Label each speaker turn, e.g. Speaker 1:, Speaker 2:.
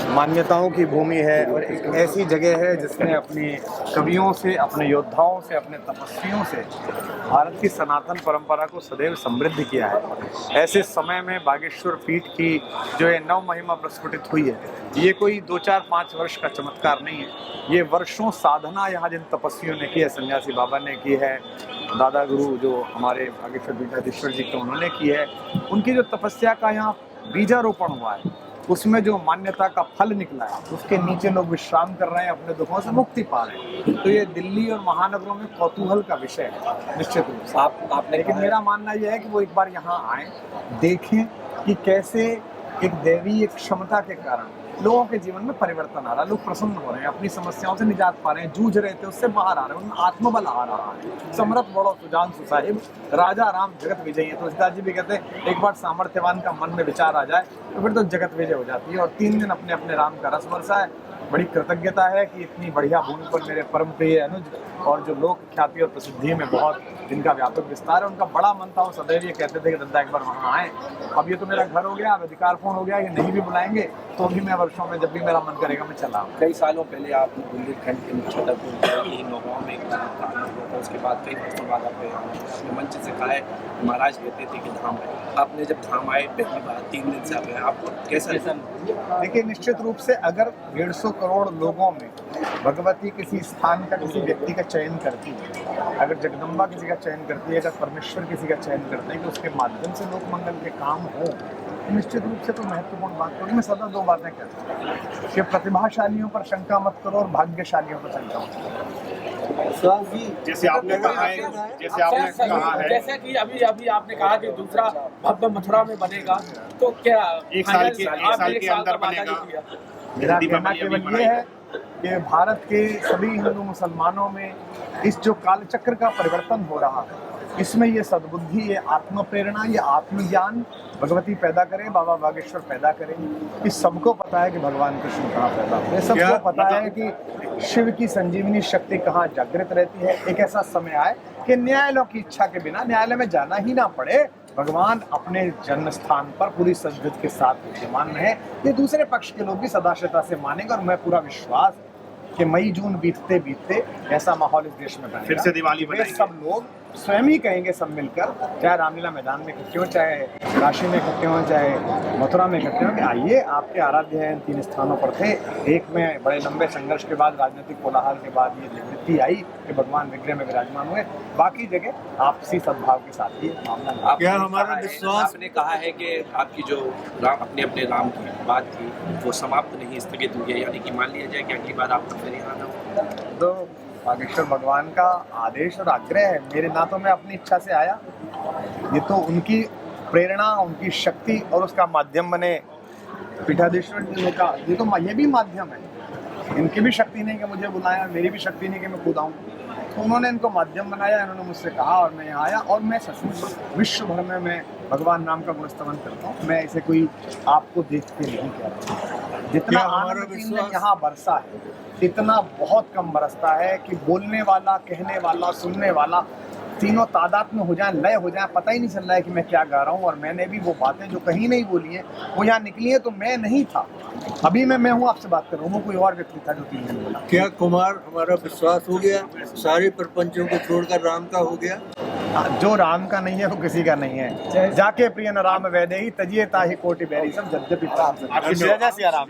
Speaker 1: मान्यताओं की भूमि है और एक ऐसी जगह है जिसने अपने कवियों से, अपने योद्धाओं से, अपने तपस्वियों से भारत की सनातन परंपरा को सदैव समृद्ध किया है। ऐसे समय में बागेश्वर पीठ की जो ये नव महिमा प्रस्फुटित हुई है, ये कोई 2-4-5 वर्ष का चमत्कार नहीं है। ये वर्षों साधना यहाँ जिन तपस्वियों ने की है, सन्यासी बाबा ने की है, दादा गुरु जो हमारे बागेश्वर पीठाधीश्वर जी का उन्होंने की है, उनकी जो तपस्या का यहाँ बीजारोपण हुआ है, उसमें जो मान्यता का फल निकला है, उसके नीचे लोग विश्राम कर रहे हैं, अपने दुखों से मुक्ति पा रहे हैं। तो ये दिल्ली और महानगरों में कौतूहल का विषय है निश्चित रूप से। आपने लेकिन मेरा मानना यह है कि वो एक बार यहाँ आए, देखें कि कैसे एक दैवीय क्षमता के कारण लोगों के जीवन में परिवर्तन आ रहा है, लोग प्रसन्न हो रहे हैं, अपनी समस्याओं से निजात पा रहे हैं, जूझ रहे थे उससे बाहर आ रहे हैं, उनमें आत्मबल आ रहा है। समरथ बड़ो सुजान सुसाहिब, राजा राम जगत विजय है। तुलसीदास जी भी कहते हैं एक बार सामर्थ्यवान का मन में विचार आ जाए तो फिर तो जगत विजय हो जाती है। और 3 दिन अपने अपने राम का रस बरसा है। बड़ी कृतज्ञता है कि इतनी बढ़िया भूमि पर मेरे परम प्रिय अनुज और जो लोक ख्याति और प्रसिद्धि में बहुत जिनका व्यापक विस्तार है, उनका बड़ा मन था। वो सदैव ये कहते थे कि दद्दा एक बार वहाँ आए। अब ये तो मेरा घर हो गया, अब अधिकारपूर्ण हो गया, ये नहीं भी बुलाएंगे तो भी मैं वर्षों में जब भी मेरा मन करेगा मैं चला आऊँ।
Speaker 2: कई सालों पहले आप बुंदेलखंड के छतरपुर के नौगांव में एक था, उसके बाद कई वर्षों बाद आपने मंच से कहा है, महाराज कहते थे कि धाम है। आपने जब धाम आए पहली बार 3 दिन से आप हैं, आपको कैसा?
Speaker 1: देखिए, निश्चित रूप से अगर 150 करोड़ लोगों में भगवती किसी स्थान का, किसी व्यक्ति का चयन करती है, अगर जगदम्बा किसी का चयन करती है, अगर परमेश्वर किसी का चयन करते हैं कि उसके माध्यम से लोक मंगल के काम हो, निश्चित रूप से तो महत्वपूर्ण बात होगी। मैं सदा 2 बातें कहता हूँ कि प्रतिभाशालियों पर शंका मत करो और भाग्यशालियों पर शंका मत करो।
Speaker 3: जैसे आपने कहा है,
Speaker 2: जैसा कि अभी आपने कहा कि दूसरा भव्य मथुरा में बनेगा, तो क्या
Speaker 3: 1 साल के अंदर बनेगा?
Speaker 1: मेरा कहना केवल ये है कि भारत के सभी हिंदू मुसलमानों में इस जो कालचक्र का परिवर्तन हो रहा है, इसमें ये सद्बुद्धि, ये आत्म प्रेरणा, ये आत्मज्ञान भगवती पैदा करे, बाबा बागेश्वर पैदा करे। कि सबको पता है कि भगवान कृष्ण कहाँ पैदा हुए, सबको पता है कि शिव की संजीवनी शक्ति कहाँ जागृत रहती है। एक ऐसा समय आए कि न्यायालयों की इच्छा के बिना न्यायालय में जाना ही ना पड़े, भगवान अपने जन्म स्थान पर पूरी सद्गत के साथ विद्यमान रहे। ये दूसरे पक्ष के लोग भी सदाशयता से मानेंगे और मैं पूरा विश्वास कि मई जून बीतते बीतते ऐसा माहौल इस देश में बनेगा।
Speaker 3: फिर से दिवाली
Speaker 1: वे सब लोग स्वयं ही कहेंगे, सब मिलकर, चाहे रामलीला मैदान में इकट्ठे हो, चाहे काशी में इकट्ठे हो, चाहे मथुरा में इकट्ठे हो, कि आइए आपके आराध्य हैं इन 3 स्थानों पर थे। एक में बड़े लंबे संघर्ष के बाद, राजनीतिक कोलाहल के बाद ये निवृत्ति आई कि भगवान विग्रह में विराजमान हुए। बाकी जगह आपसी सद्भाव के साथ ही मामला।
Speaker 2: क्या हमारा विश्वास? आपने कहा है कि आपकी जो अपने राम की बात थी वो समाप्त नहीं, स्थगित हुई है, यानी कि मान लिया जाए कि अगली बार आपको फिर यहाँ आना हो।
Speaker 1: तो बागेश्वर भगवान का आदेश और आग्रह है, मेरे ना तो मैं अपनी इच्छा से आया, ये तो उनकी प्रेरणा, उनकी शक्ति और उसका माध्यम बने पीठाधीश्वर जी का। ये भी माध्यम है, इनकी भी शक्ति नहीं कि मुझे बुलाया, मेरी भी शक्ति नहीं कि मैं खुद आऊँ। तो उन्होंने इनको माध्यम बनाया, इन्होंने मुझसे कहा और मैं यहाँ आया। और मैं सचमुच विश्व भर में मैं भगवान राम का गुणस्तवन करता हूँ। मैं इसे कोई आपको देख के नहीं कह रहा। जितना आनंद यहाँ बरसा है, इतना बहुत कम बरसता है कि बोलने वाला, कहने वाला, सुनने वाला तीनों तादाद में हो जाए, लय हो जाए, पता ही नहीं चल रहा है कि मैं क्या गा रहा हूँ। और मैंने भी वो बातें जो कहीं नहीं बोली हैं वो यहाँ निकली है, तो मैं नहीं था। अभी मैं हूँ, आपसे बात कर रहा हूँ, वो कोई और व्यक्ति था जो 3 दिन बोला।
Speaker 4: क्या कुमार हमारा विश्वास हो गया, सारे प्रपंचों को छोड़कर राम का हो गया?
Speaker 1: जो राम का नहीं है वो किसी का नहीं है। जाके प्रिय न राम वैदेही तजिए ताहि कोटि बैरी सब यद्यपि प्राप्त। जय जय सिया राम।